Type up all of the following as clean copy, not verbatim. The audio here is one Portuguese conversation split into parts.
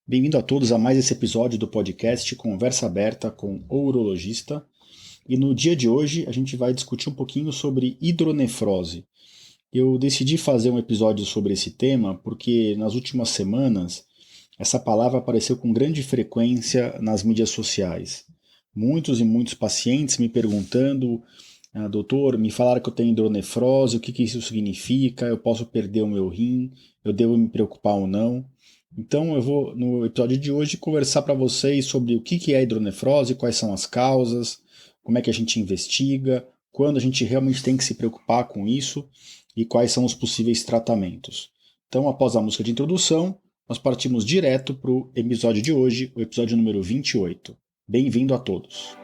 Bem-vindo a todos a mais esse episódio do podcast Conversa Aberta com o Urologista. E no dia de hoje a gente vai discutir um pouquinho sobre hidronefrose. Eu decidi fazer um episódio sobre esse tema porque nas últimas semanas essa palavra apareceu com grande frequência nas mídias sociais. Muitos e muitos pacientes me perguntando: doutor, me falaram que eu tenho hidronefrose, o que isso significa? Eu posso perder o meu rim? Eu devo me preocupar ou não? Então eu vou, no episódio de hoje, conversar para vocês sobre o que é a hidronefrose, quais são as causas, como é que a gente investiga, quando a gente realmente tem que se preocupar com isso e quais são os possíveis tratamentos. Então, após a música de introdução, nós partimos direto para o episódio de hoje, o episódio número 28. Bem-vindo a todos!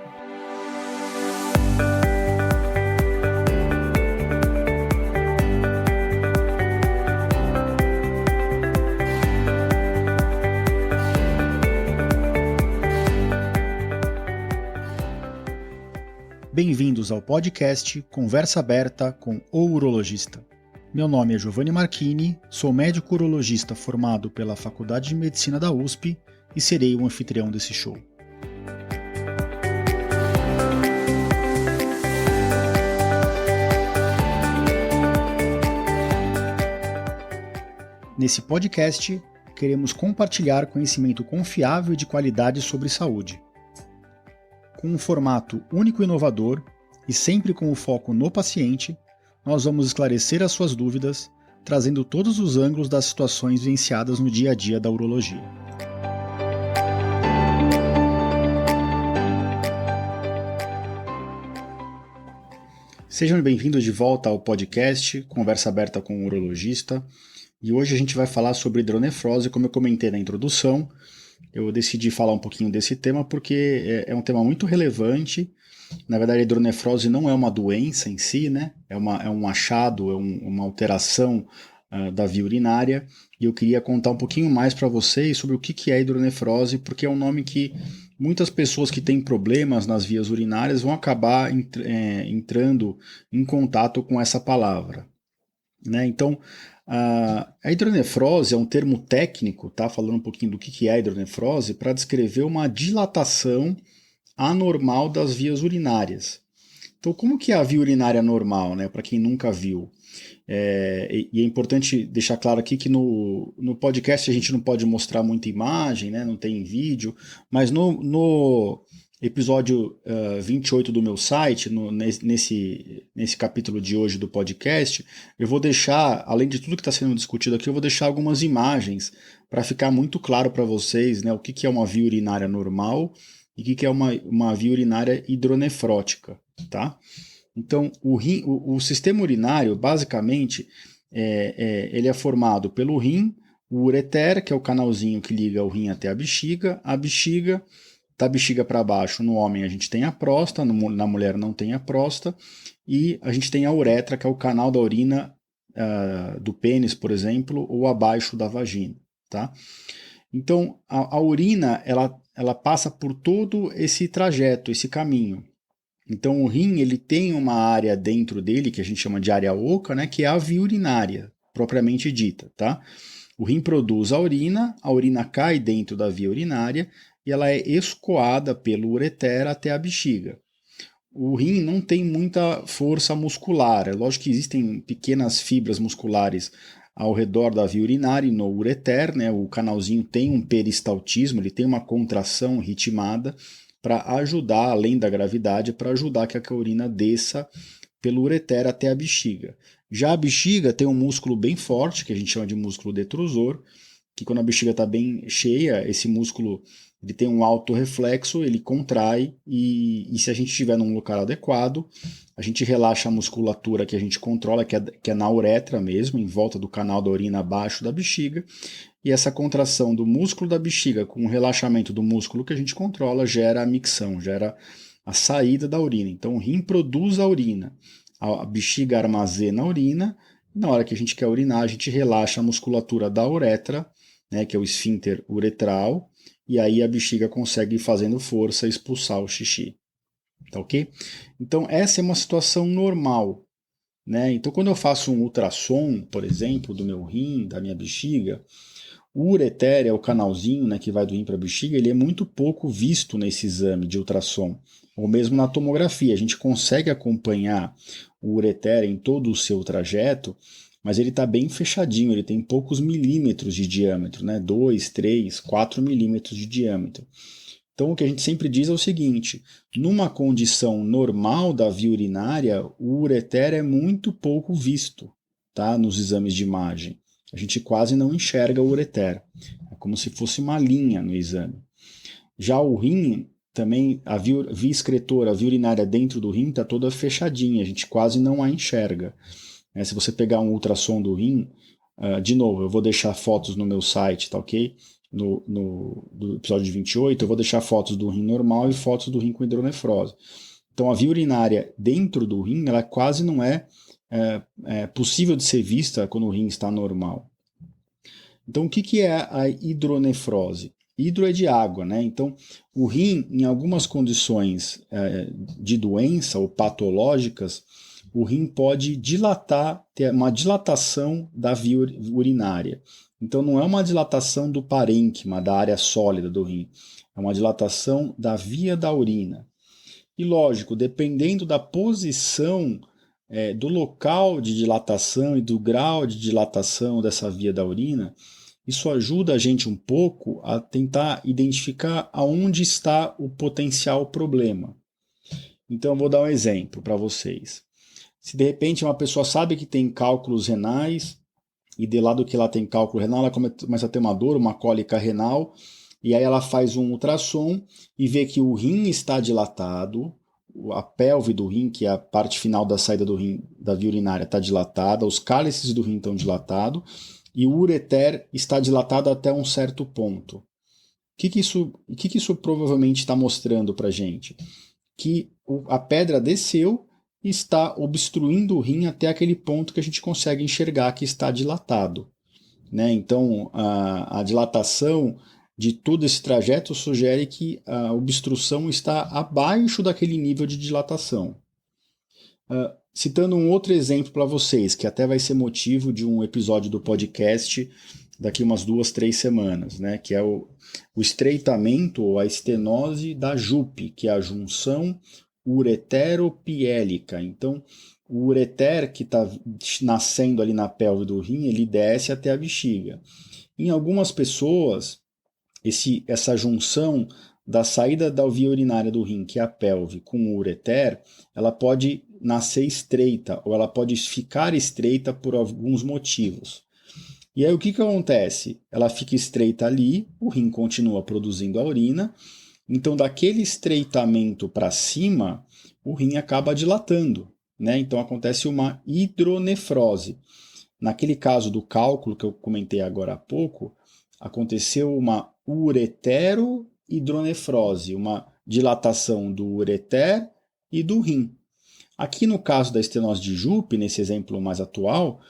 Bem-vindos ao podcast Conversa Aberta com o Urologista. Meu nome é Giovanni Marchini, sou médico urologista formado pela Faculdade de Medicina da USP e serei o anfitrião desse show. Nesse podcast, queremos compartilhar conhecimento confiável e de qualidade sobre saúde. Com um formato único e inovador, e sempre com o foco no paciente, nós vamos esclarecer as suas dúvidas, trazendo todos os ângulos das situações vivenciadas no dia a dia da urologia. Sejam bem-vindos de volta ao podcast Conversa Aberta com o Urologista, e hoje a gente vai falar sobre hidronefrose, como eu comentei na introdução. Eu decidi falar um pouquinho desse tema porque é um tema muito relevante. Na verdade, a hidronefrose não é uma doença em si, né? É um achado, uma alteração da via urinária. E eu queria contar um pouquinho mais para vocês sobre o que é a hidronefrose, porque é um nome que muitas pessoas que têm problemas nas vias urinárias vão acabar entrando em contato com essa palavra, né? Então, a hidronefrose é um termo técnico, tá? Falando um pouquinho do que é a hidronefrose, para descrever uma dilatação anormal das vias urinárias. Então, como que é a via urinária normal, né? Para quem nunca viu. E é importante deixar claro aqui que no podcast a gente não pode mostrar muita imagem, né? Não tem vídeo, mas no episódio 28 do meu site, nesse capítulo de hoje do podcast, eu vou deixar, além de tudo que está sendo discutido aqui, eu vou deixar algumas imagens para ficar muito claro para vocês, né, o que é uma via urinária normal e o que é uma via urinária hidronefrótica, tá? Então, o sistema urinário, basicamente, ele é formado pelo rim, o ureter, que é o canalzinho que liga o rim até a bexiga da bexiga para baixo, no homem a gente tem a próstata, na mulher não tem a próstata, e a gente tem a uretra, que é o canal da urina do pênis, por exemplo, ou abaixo da vagina, tá? Então, a urina, ela passa por todo esse trajeto, esse caminho. Então, o rim, ele tem uma área dentro dele, que a gente chama de área oca, né, que é a via urinária, propriamente dita, tá? O rim produz a urina cai dentro da via urinária, e ela é escoada pelo ureter até a bexiga. O rim não tem muita força muscular, é lógico que existem pequenas fibras musculares ao redor da via urinária e no ureter, né? O canalzinho tem um peristaltismo, ele tem uma contração ritmada para ajudar, além da gravidade, para ajudar que a urina desça pelo ureter até a bexiga. Já a bexiga tem um músculo bem forte, que a gente chama de músculo detrusor, que quando a bexiga está bem cheia, esse músculo ele tem um alto reflexo, ele contrai e se a gente estiver num local adequado, a gente relaxa a musculatura que a gente controla, que é na uretra mesmo, em volta do canal da urina abaixo da bexiga, e essa contração do músculo da bexiga com o relaxamento do músculo que a gente controla gera a micção, gera a saída da urina. Então o rim produz a urina, a bexiga armazena a urina, e na hora que a gente quer urinar, a gente relaxa a musculatura da uretra, né, que é o esfíncter uretral, e aí a bexiga consegue, fazendo força, expulsar o xixi. Tá ok? Então, essa é uma situação normal, né? Então, quando eu faço um ultrassom, por exemplo, do meu rim, da minha bexiga, O ureter é o canalzinho, né, que vai do rim para a bexiga, ele é muito pouco visto nesse exame de ultrassom, ou mesmo na tomografia. A gente consegue acompanhar o ureter em todo o seu trajeto, mas ele está bem fechadinho, ele tem poucos milímetros de diâmetro, né, 2, 3, 4 milímetros de diâmetro. Então, o que a gente sempre diz é o seguinte: numa condição normal da via urinária, o ureter é muito pouco visto, tá, nos exames de imagem. A gente quase não enxerga o ureter. É como se fosse uma linha no exame. Já o rim, também, a via excretora, a via urinária dentro do rim está toda fechadinha, a gente quase não a enxerga. Se você pegar um ultrassom do rim, de novo, eu vou deixar fotos no meu site, tá ok? Do episódio 28, eu vou deixar fotos do rim normal e fotos do rim com hidronefrose. Então, a via urinária dentro do rim, ela quase não é possível de ser vista quando o rim está normal. Então, o que é a hidronefrose? Hidro é de água, né? Então, o rim, em algumas condições de doença ou patológicas, o rim pode dilatar, ter uma dilatação da via urinária. Então, não é uma dilatação do parênquima, da área sólida do rim, é uma dilatação da via da urina. E lógico, dependendo da posição do local de dilatação e do grau de dilatação dessa via da urina, isso ajuda a gente um pouco a tentar identificar aonde está o potencial problema. Então, eu vou dar um exemplo para vocês. Se de repente uma pessoa sabe que tem cálculos renais, e de lado que ela tem cálculo renal, ela começa a ter uma dor, uma cólica renal, e aí ela faz um ultrassom e vê que o rim está dilatado, a pelve do rim, que é a parte final da saída do rim, da via urinária, está dilatada, os cálices do rim estão dilatados, e o ureter está dilatado até um certo ponto. O que isso provavelmente está mostrando para a gente? Que a pedra desceu e está obstruindo o rim até aquele ponto que a gente consegue enxergar que está dilatado. Né? Então, a dilatação de todo esse trajeto sugere que a obstrução está abaixo daquele nível de dilatação. Citando um outro exemplo para vocês, que até vai ser motivo de um episódio do podcast daqui umas 2, 3 semanas, né? Que é o estreitamento ou a estenose da JUP, que é a junção ureteropiélica. Então, o ureter que está nascendo ali na pelve do rim, ele desce até a bexiga. Em algumas pessoas, essa junção da saída da via urinária do rim, que é a pelve, com o ureter, ela pode nascer estreita, ou ela pode ficar estreita por alguns motivos. E aí o que acontece? Ela fica estreita ali, o rim continua produzindo a urina, então daquele estreitamento para cima, o rim acaba dilatando, né? Então acontece uma hidronefrose. Naquele caso do cálculo que eu comentei agora há pouco, aconteceu uma ureterohidronefrose, uma dilatação do ureter e do rim. Aqui no caso da estenose de JUP, nesse exemplo mais atual,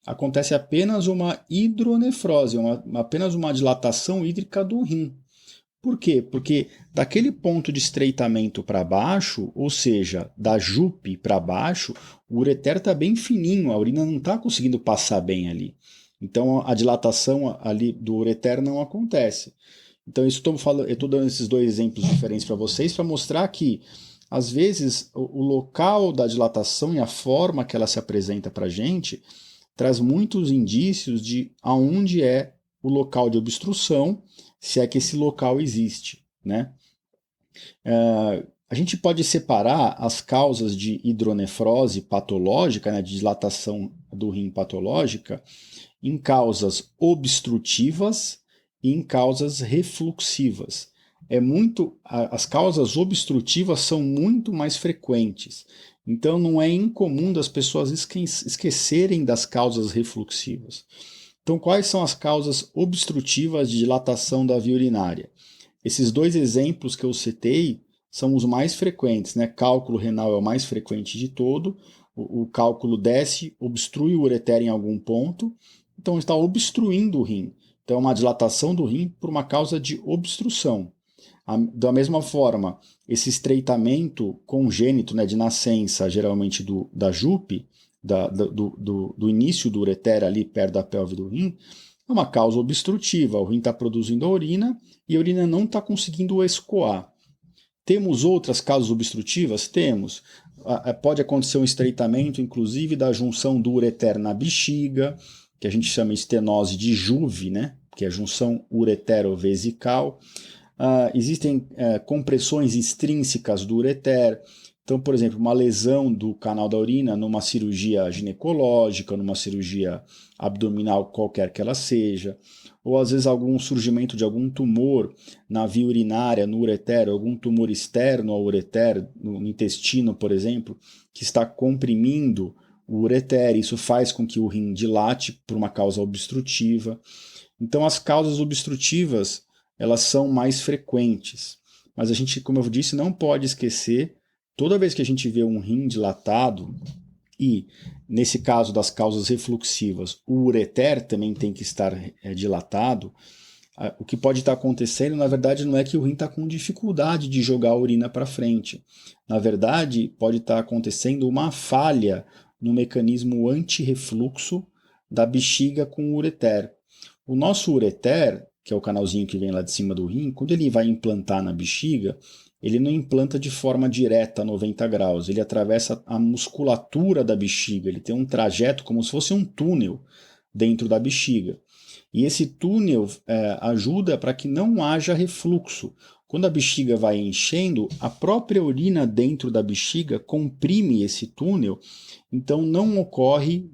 acontece apenas uma hidronefrose, apenas uma dilatação hídrica do rim. Por quê? Porque daquele ponto de estreitamento para baixo, ou seja, da JUP para baixo, o ureter está bem fininho, a urina não está conseguindo passar bem ali. Então a dilatação ali do ureter não acontece. Então eu estou dando esses dois exemplos diferentes para vocês para mostrar que às vezes o local da dilatação e a forma que ela se apresenta para a gente traz muitos indícios de aonde é o local de obstrução, se é que esse local existe, né? A gente pode separar as causas de hidronefrose patológica, né, de dilatação do rim patológica, em causas obstrutivas e em causas refluxivas. As causas obstrutivas são muito mais frequentes. Então não é incomum das pessoas esquecerem das causas refluxivas. Então, quais são as causas obstrutivas de dilatação da via urinária? Esses dois exemplos que eu citei são os mais frequentes, né? Cálculo renal é o mais frequente de todo. O cálculo desce, obstrui o ureter em algum ponto, então está obstruindo o rim. Então, é uma dilatação do rim por uma causa de obstrução. Da mesma forma, esse estreitamento congênito, né, de nascença, geralmente da JUP, do início do ureter ali perto da pelve do rim, É uma causa obstrutiva, o rim está produzindo a urina e a urina não está conseguindo escoar. Temos outras causas obstrutivas? Temos. Pode acontecer um estreitamento, inclusive, da junção do ureter na bexiga, que a gente chama estenose de Juve, né? Que é a junção uretero-vesical. Existem compressões extrínsecas do ureter. Então, por exemplo, uma lesão do canal da urina numa cirurgia ginecológica, numa cirurgia abdominal, qualquer que ela seja, ou às vezes algum surgimento de algum tumor na via urinária, no ureter, algum tumor externo ao ureter, no intestino, por exemplo, que está comprimindo o ureter. Isso faz com que o rim dilate por uma causa obstrutiva. Então, as causas obstrutivas, elas são mais frequentes. Mas a gente, como eu disse, não pode esquecer, toda vez que a gente vê um rim dilatado, e nesse caso das causas refluxivas, o ureter também tem que estar dilatado, o que pode estar acontecendo, na verdade, não é que o rim está com dificuldade de jogar a urina para frente. Na verdade, pode estar acontecendo uma falha no mecanismo antirrefluxo da bexiga com o ureter. O nosso ureter, que é o canalzinho que vem lá de cima do rim, quando ele vai implantar na bexiga, ele não implanta de forma direta a 90 graus, ele atravessa a musculatura da bexiga, ele tem um trajeto como se fosse um túnel dentro da bexiga. E esse túnel ajuda para que não haja refluxo. Quando a bexiga vai enchendo, a própria urina dentro da bexiga comprime esse túnel, então não ocorre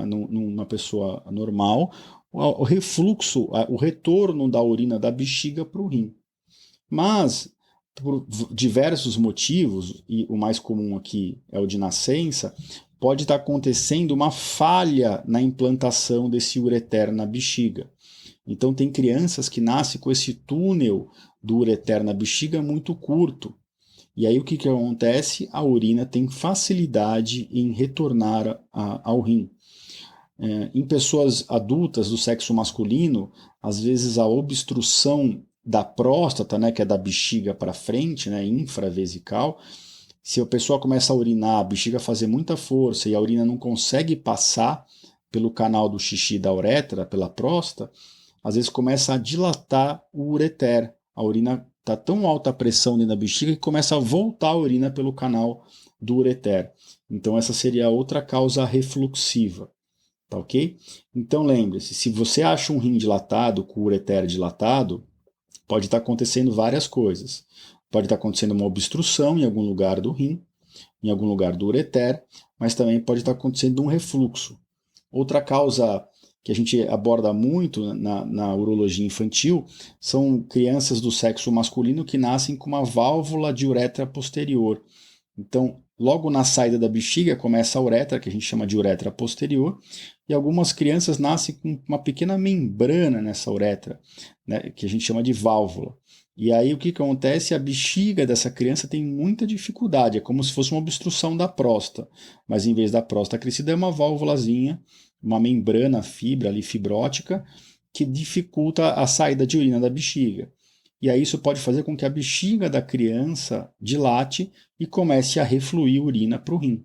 numa pessoa normal o refluxo, o retorno da urina da bexiga para o rim. Mas, por diversos motivos, e o mais comum aqui é o de nascença, pode estar acontecendo uma falha na implantação desse ureter na bexiga. Então, tem crianças que nascem com esse túnel do ureter na bexiga muito curto. E aí, o que acontece? A urina tem facilidade em retornar ao rim. Em pessoas adultas do sexo masculino, às vezes a obstrução da próstata, né, que é da bexiga para frente, né, infravesical, se a pessoa começa a urinar, a bexiga fazer muita força e a urina não consegue passar pelo canal do xixi da uretra, pela próstata, às vezes começa a dilatar o ureter. A urina está tão alta a pressão dentro da bexiga que começa a voltar a urina pelo canal do ureter. Então essa seria outra causa refluxiva. Tá ok? Então lembre-se, se você acha um rim dilatado, com o ureter dilatado, pode estar acontecendo várias coisas. Pode estar acontecendo uma obstrução em algum lugar do rim, em algum lugar do ureter, mas também pode estar acontecendo um refluxo. Outra causa que a gente aborda muito na urologia infantil são crianças do sexo masculino que nascem com uma válvula de uretra posterior. Então, logo na saída da bexiga começa a uretra, que a gente chama de uretra posterior, e algumas crianças nascem com uma pequena membrana nessa uretra, né, que a gente chama de válvula. E aí o que acontece? A bexiga dessa criança tem muita dificuldade, é como se fosse uma obstrução da próstata, mas em vez da próstata crescida é uma válvulazinha, uma membrana, fibra ali, fibrótica, que dificulta a saída de urina da bexiga. E aí isso pode fazer com que a bexiga da criança dilate e comece a refluir urina para o rim.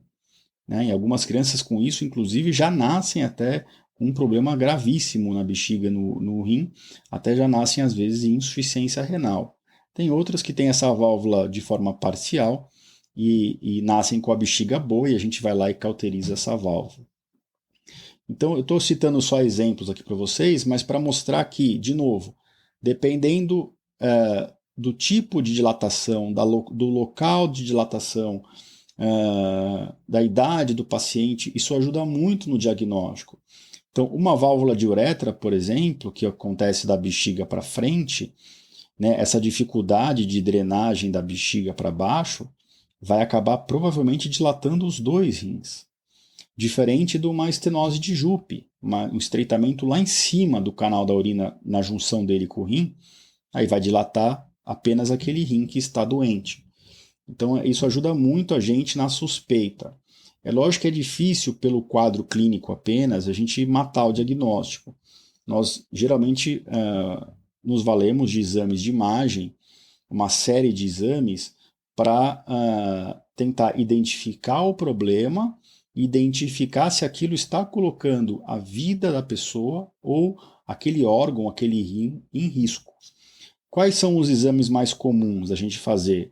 Né? E algumas crianças com isso, inclusive, já nascem até com um problema gravíssimo na bexiga, no rim, até já nascem às vezes em insuficiência renal. Tem outras que têm essa válvula de forma parcial e nascem com a bexiga boa e a gente vai lá e cauteriza essa válvula. Então, eu estou citando só exemplos aqui para vocês, mas para mostrar que, de novo, dependendo do tipo de dilatação, do local de dilatação, da idade do paciente, isso ajuda muito no diagnóstico. Então, uma válvula de uretra, por exemplo, que acontece da bexiga para frente, né, essa dificuldade de drenagem da bexiga para baixo, vai acabar provavelmente dilatando os dois rins. Diferente de uma estenose de Jupe, um estreitamento lá em cima do canal da urina, na junção dele com o rim, aí vai dilatar apenas aquele rim que está doente. Então, isso ajuda muito a gente na suspeita. É lógico que é difícil, pelo quadro clínico apenas, a gente matar o diagnóstico. Nós, geralmente, nos valemos de exames de imagem, uma série de exames, para tentar identificar o problema, identificar se aquilo está colocando a vida da pessoa ou aquele órgão, aquele rim em risco. Quais são os exames mais comuns a gente fazer,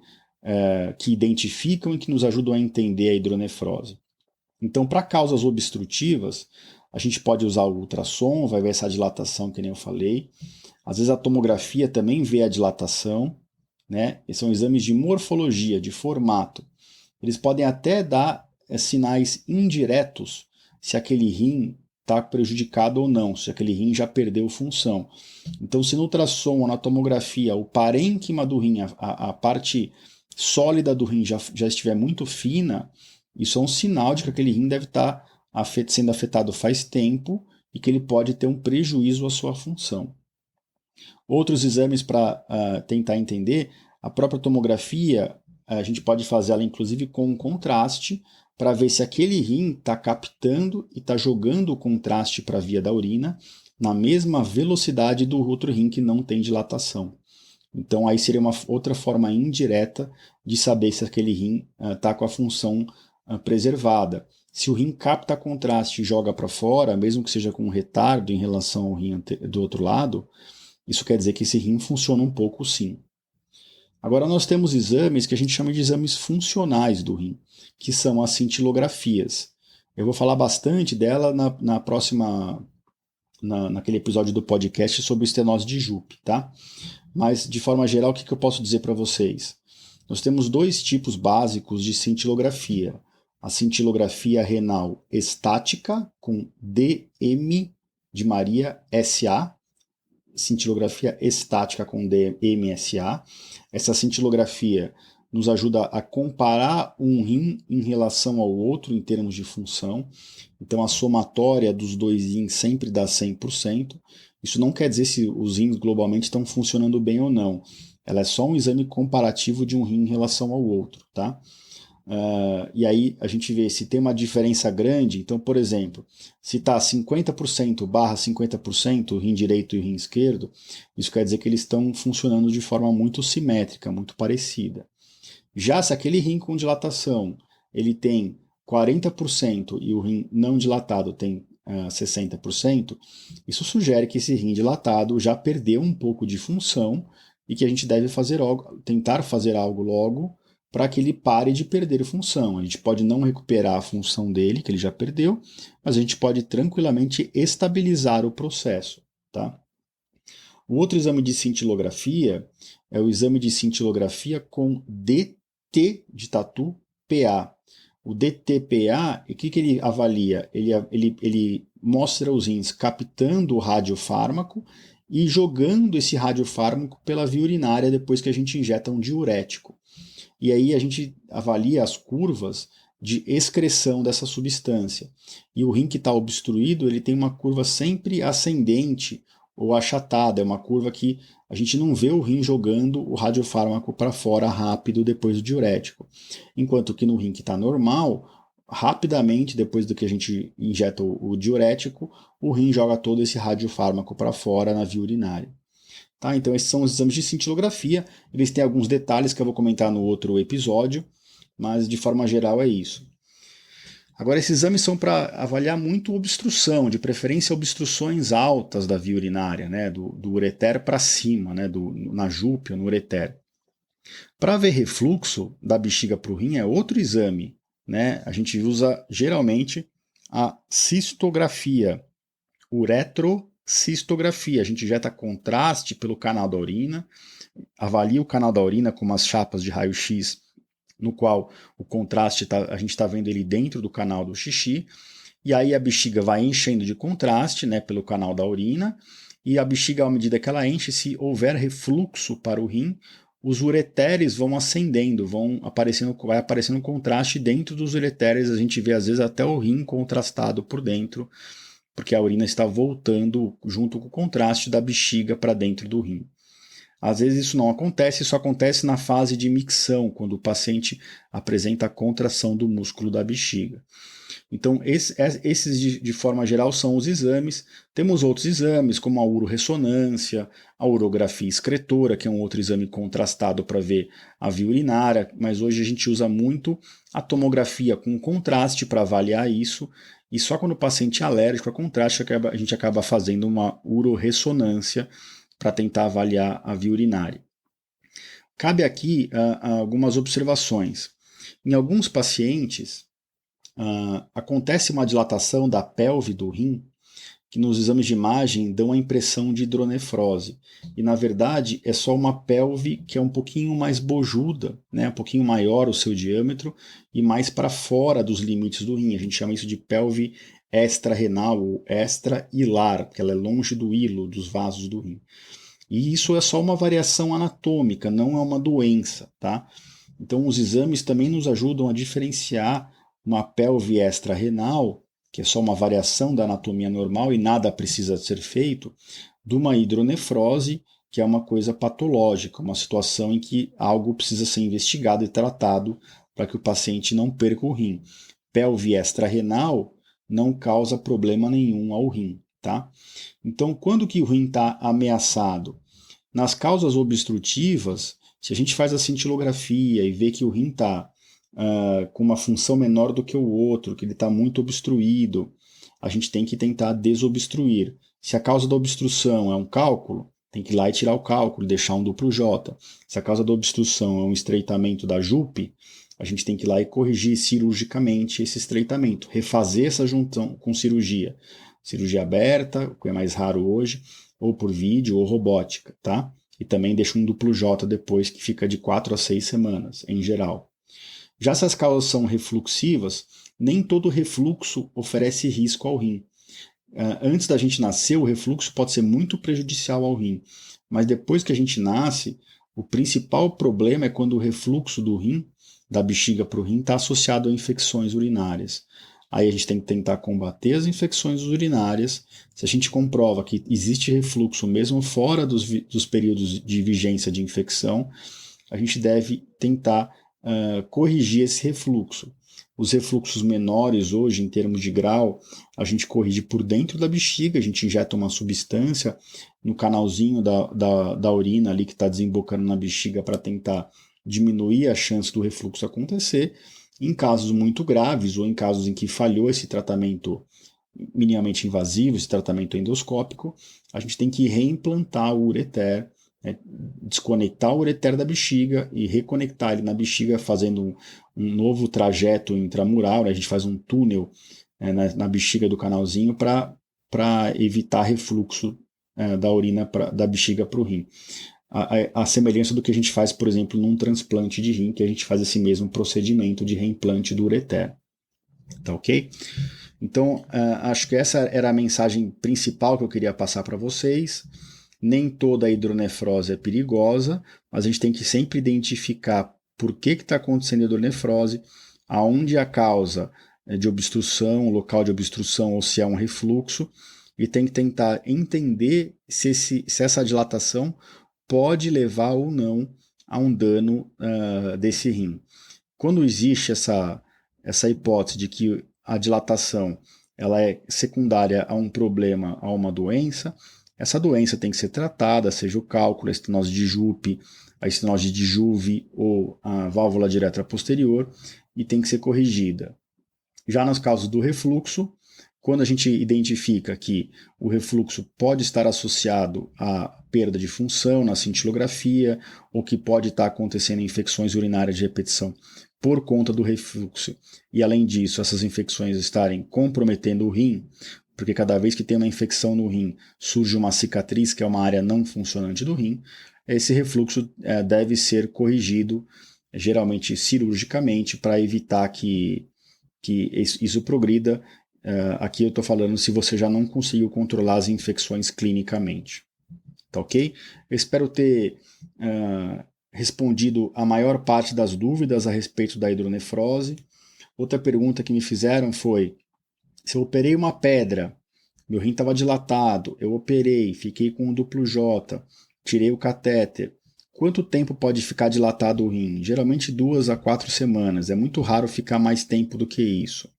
que identificam e que nos ajudam a entender a hidronefrose? Então, para causas obstrutivas, a gente pode usar o ultrassom, vai ver essa dilatação que nem eu falei. Às vezes a tomografia também vê a dilatação, né? E são exames de morfologia, de formato. Eles podem até dar sinais indiretos se aquele rim está prejudicado ou não, se aquele rim já perdeu função. Então, se no ultrassom ou na tomografia o parênquima do rim, a parte sólida do rim já estiver muito fina, isso é um sinal de que aquele rim deve estar sendo afetado faz tempo e que ele pode ter um prejuízo à sua função. Outros exames para tentar entender, a própria tomografia, a gente pode fazer ela inclusive com contraste, para ver se aquele rim está captando e está jogando o contraste para a via da urina na mesma velocidade do outro rim que não tem dilatação. Então aí seria uma outra forma indireta de saber se aquele rim está com a função preservada. Se o rim capta contraste e joga para fora, mesmo que seja com um retardo em relação ao rim do outro lado, isso quer dizer que esse rim funciona um pouco sim. Agora nós temos exames que a gente chama de exames funcionais do rim, que são as cintilografias. Eu vou falar bastante dela naquele episódio do podcast sobre estenose de Jupe, tá? Mas, de forma geral, o que eu posso dizer para vocês? Nós temos dois tipos básicos de cintilografia. A cintilografia renal estática, com DM de Maria SA, cintilografia estática com DMSA. Essa cintilografia nos ajuda a comparar um rim em relação ao outro em termos de função. Então, a somatória dos dois rins sempre dá 100%. Isso não quer dizer se os rins globalmente estão funcionando bem ou não. Ela é só um exame comparativo de um rim em relação ao outro, tá? E aí a gente vê se tem uma diferença grande. Então, por exemplo, se está 50% barra 50% o rim direito e o rim esquerdo, isso quer dizer que eles estão funcionando de forma muito simétrica, muito parecida. Já se aquele rim com dilatação ele tem 40% e o rim não dilatado tem 60%, isso sugere que esse rim dilatado já perdeu um pouco de função e que a gente deve tentar fazer algo logo para que ele pare de perder função. A gente pode não recuperar a função dele, que ele já perdeu, mas a gente pode tranquilamente estabilizar o processo. Tá? O outro exame de cintilografia é o exame de cintilografia com DT de tatu PA. O DTPA, o que ele avalia? Ele mostra os rins captando o radiofármaco e jogando esse radiofármaco pela via urinária depois que a gente injeta um diurético. E aí a gente avalia as curvas de excreção dessa substância. E o rim que está obstruído, ele tem uma curva sempre ascendente ou achatada, é uma curva que a gente não vê o rim jogando o radiofármaco para fora rápido depois do diurético. Enquanto que no rim que está normal, rapidamente, depois do que a gente injeta o diurético, o rim joga todo esse radiofármaco para fora na via urinária. Tá? Então esses são os exames de cintilografia, eles têm alguns detalhes que eu vou comentar no outro episódio, mas de forma geral é isso. Agora esses exames são para avaliar muito obstrução, de preferência obstruções altas da via urinária, né? do ureter para cima, né? Na júpia, no ureter. Para ver refluxo da bexiga para o rim é outro exame, né? A gente usa geralmente a cistografia, uretrocistografia. A gente injeta contraste pelo canal da urina, avalia o canal da urina com umas chapas de raio-x, no qual o contraste a gente está vendo ele dentro do canal do xixi, e aí a bexiga vai enchendo de contraste, né, pelo canal da urina, e a bexiga, à medida que ela enche, se houver refluxo para o rim, os ureteres vão ascendendo, vai aparecendo contraste dentro dos ureteres, a gente vê às vezes até o rim contrastado por dentro, porque a urina está voltando junto com o contraste da bexiga para dentro do rim. Às vezes isso não acontece, isso acontece na fase de micção, quando o paciente apresenta a contração do músculo da bexiga. Então, esses de forma geral são os exames. Temos outros exames, como a uroressonância, a urografia excretora, que é um outro exame contrastado para ver a via urinária, mas hoje a gente usa muito a tomografia com contraste para avaliar isso, e só quando o paciente é alérgico a contraste a gente acaba fazendo uma uroressonância para tentar avaliar a via urinária. Cabe aqui algumas observações. Em alguns pacientes, acontece uma dilatação da pelve do rim, que nos exames de imagem dão a impressão de hidronefrose. E, na verdade, é só uma pelve que é um pouquinho mais bojuda, né? Um pouquinho maior o seu diâmetro e mais para fora dos limites do rim. A gente chama isso de pelve extra-renal ou extra-hilar, porque ela é longe do hilo, dos vasos do rim. E isso é só uma variação anatômica, não é uma doença, tá? Então, os exames também nos ajudam a diferenciar uma pelve extra-renal, que é só uma variação da anatomia normal e nada precisa ser feito, de uma hidronefrose, que é uma coisa patológica, uma situação em que algo precisa ser investigado e tratado para que o paciente não perca o rim. Pelve extra-renal não causa problema nenhum ao rim, tá? Então, quando que o rim está ameaçado? Nas causas obstrutivas, se a gente faz a cintilografia e vê que o rim está com uma função menor do que o outro, que ele está muito obstruído, a gente tem que tentar desobstruir. Se a causa da obstrução é um cálculo, tem que ir lá e tirar o cálculo, deixar um duplo J. Se a causa da obstrução é um estreitamento da JUP, a gente tem que ir lá e corrigir cirurgicamente esse estreitamento, refazer essa junção com cirurgia. Cirurgia aberta, o que é mais raro hoje, ou por vídeo ou robótica, tá? E também deixa um duplo J depois, que fica de 4 a 6 semanas, em geral. Já se as causas são refluxivas, nem todo refluxo oferece risco ao rim. Antes da gente nascer, o refluxo pode ser muito prejudicial ao rim, mas depois que a gente nasce, o principal problema é quando o refluxo do rim, da bexiga para o rim, está associado a infecções urinárias. Aí a gente tem que tentar combater as infecções urinárias. Se a gente comprova que existe refluxo mesmo fora dos períodos de vigência de infecção, a gente deve tentar corrigir esse refluxo. Os refluxos menores hoje, em termos de grau, a gente corrige por dentro da bexiga, a gente injeta uma substância no canalzinho da urina ali que está desembocando na bexiga para tentar diminuir a chance do refluxo acontecer. Em casos muito graves ou em casos em que falhou esse tratamento minimamente invasivo, esse tratamento endoscópico, a gente tem que reimplantar o ureter, desconectar o ureter da bexiga e reconectar ele na bexiga, fazendo um novo trajeto intramural, a gente faz um túnel na bexiga do canalzinho para evitar refluxo da urina da bexiga para o rim. A semelhança do que a gente faz, por exemplo, num transplante de rim, que a gente faz esse mesmo procedimento de reimplante do ureter. Tá ok? Então, acho que essa era a mensagem principal que eu queria passar para vocês. Nem toda a hidronefrose é perigosa, mas a gente tem que sempre identificar por que está acontecendo a hidronefrose, aonde a causa de obstrução, o local de obstrução ou se é um refluxo, e tem que tentar entender se essa dilatação pode levar ou não a um dano desse rim. Quando existe essa hipótese de que a dilatação ela é secundária a um problema, a uma doença, essa doença tem que ser tratada, seja o cálculo, a estenose de JUP, a estenose de JUVE ou a válvula direta posterior, e tem que ser corrigida. Já nos casos do refluxo, quando a gente identifica que o refluxo pode estar associado à perda de função na cintilografia, ou que pode estar acontecendo infecções urinárias de repetição por conta do refluxo, e além disso, essas infecções estarem comprometendo o rim, porque cada vez que tem uma infecção no rim, surge uma cicatriz, que é uma área não funcionante do rim, esse refluxo deve ser corrigido, geralmente cirurgicamente, para evitar que isso progrida. Aqui eu estou falando se você já não conseguiu controlar as infecções clinicamente. Tá ok? Eu espero ter respondido a maior parte das dúvidas a respeito da hidronefrose. Outra pergunta que me fizeram foi: se eu operei uma pedra, meu rim estava dilatado, eu operei, fiquei com um duplo J, tirei o catéter, quanto tempo pode ficar dilatado o rim? Geralmente 2 a 4 semanas, é muito raro ficar mais tempo do que isso.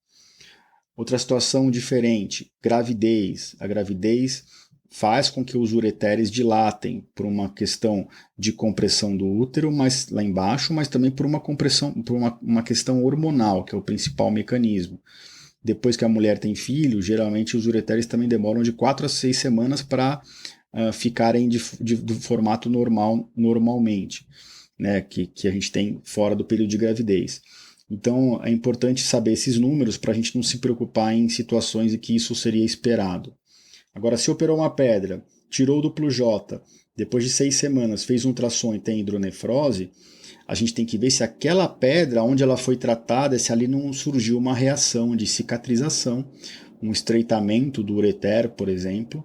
Outra situação diferente, gravidez. A gravidez faz com que os ureteres dilatem por uma questão de compressão do útero, mas lá embaixo, mas também por uma compressão, por uma questão hormonal, que é o principal mecanismo. depois que a mulher tem filho, geralmente os ureteres também demoram de 4 a 6 semanas para ficarem do formato normal normalmente, né, que a gente tem fora do período de gravidez. Então é importante saber esses números para a gente não se preocupar em situações em que isso seria esperado. Agora, se operou uma pedra, tirou o duplo J, depois de 6 semanas fez um ultrassom e tem hidronefrose, a gente tem que ver se aquela pedra, onde ela foi tratada, se ali não surgiu uma reação de cicatrização, um estreitamento do ureter, por exemplo,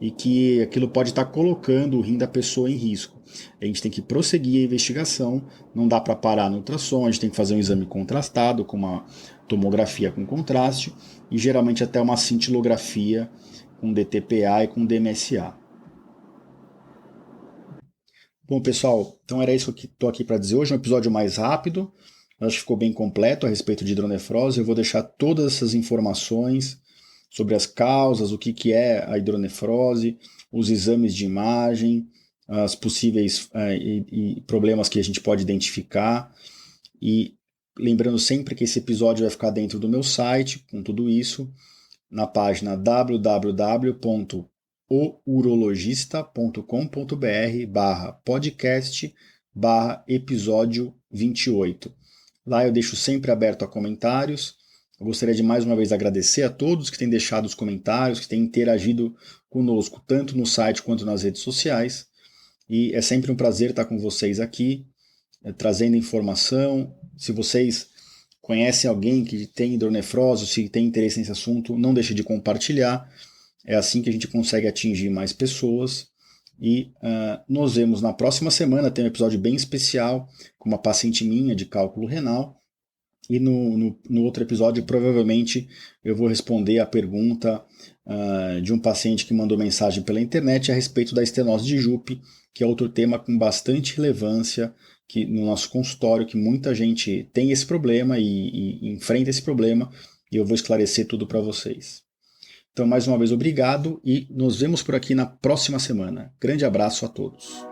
e que aquilo pode estar colocando o rim da pessoa em risco. A gente tem que prosseguir a investigação, não dá para parar no ultrassom, a gente tem que fazer um exame contrastado, com uma tomografia com contraste, e geralmente até uma cintilografia com DTPA e com DMSA. Bom, pessoal, então era isso que estou aqui para dizer hoje, um episódio mais rápido, acho que ficou bem completo a respeito de hidronefrose. Eu vou deixar todas essas informações sobre as causas, o que é a hidronefrose, os exames de imagem, as possíveis e problemas que a gente pode identificar. E lembrando sempre que esse episódio vai ficar dentro do meu site, com tudo isso, na página www.urologista.com.br/podcast/episódio 28. Lá eu deixo sempre aberto a comentários. Eu gostaria de mais uma vez agradecer a todos que têm deixado os comentários, que têm interagido conosco, tanto no site quanto nas redes sociais. E é sempre um prazer estar com vocês aqui, trazendo informação. Se vocês conhecem alguém que tem hidronefrose, se tem interesse nesse assunto, não deixe de compartilhar. É assim que a gente consegue atingir mais pessoas. E nos vemos na próxima semana. Tem um episódio bem especial com uma paciente minha de cálculo renal. E no outro episódio, provavelmente, eu vou responder a pergunta de um paciente que mandou mensagem pela internet a respeito da estenose de Jupe, que é outro tema com bastante relevância que no nosso consultório, que muita gente tem esse problema e enfrenta esse problema, e eu vou esclarecer tudo para vocês. Então, mais uma vez, obrigado e nos vemos por aqui na próxima semana. Grande abraço a todos.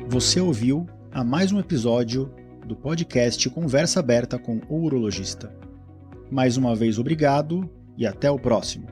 Você ouviu a mais um episódio do podcast Conversa Aberta com o Urologista. Mais uma vez, obrigado e até o próximo.